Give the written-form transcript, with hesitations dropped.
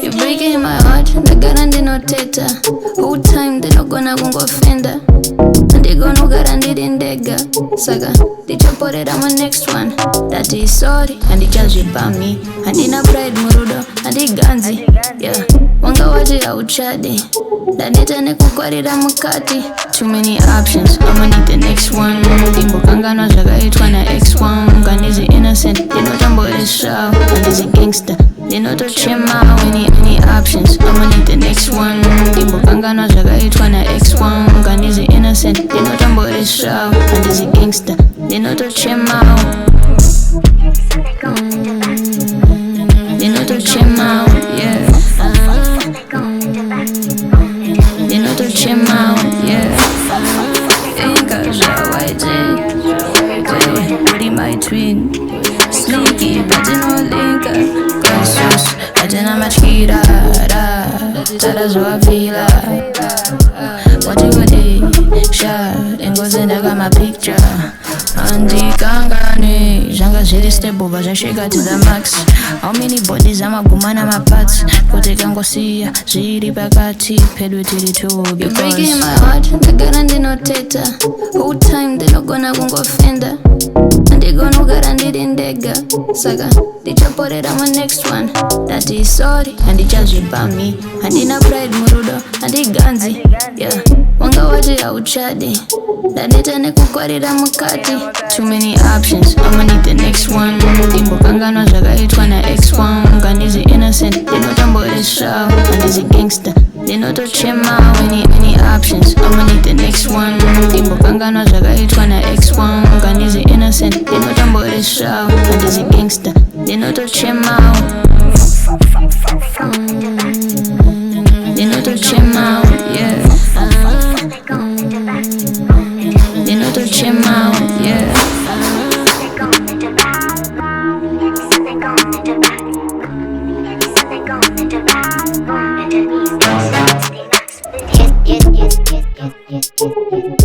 You're breaking my heart, ndagara ndinoteta. Whole time ndinogona kungofenda. Ndigonogara ndiri ndega. Saka ndichaporera my next one. That is sorry, handichazvipa me. Handina pride murudo, handiganzi. Yeah, wanga wati hauchadi. Ndaneta nekukwarira mukati. Too many options, I'ma need the next one. Ndimbokanganwa zvakaitwa na-X1. Nganizi innocent, ndinotamboresha. Handizi gangster, ndinotochema. Any options, I'ma need the next one. Ndimbokanganwa zvakaitwa na-X1. Nganizi innocent, ndinotamboresha. Handizi gangster, ndinotochema. Ndinotochema, yeah. Ndinotochema, yeah. Booty my twin, sneaky but no linker. Casus, ajena machira, tada zoavila. What you would sha, engoze ndaga my picture. Andi kangane, janga ziri stable but shake to the max. How many bodies am I gumana my parts? Kote kangosia, ziri pakati, pedwe tiri to. You're breaking my heart, ndagara ndinoteta. Whole time ndinogona kungofenda. Ndigonogara ndiri ndega. Saka ndichaporera my next one. That is sorry, handichazvipa me. Handina pride murudo, handiganzi. Yeah, wanga wati hauchadi. Ndaneta nekukwarira mukati. Too many options, I'ma need the next one. Ndimbokanganwa zvakaitwa na-X1. Nganizi innocent, ndinotamboresha. Handizi gangster, ndinotochema. Any options, I'ma need the next one. Ndimbokanganwa zvakaitwa na-X1. Nganizi innocent, ndinotamboresha. Handizi gangster, ndinotochema. Ndinotochema, yeah. Ndinotochema, yeah. Yes.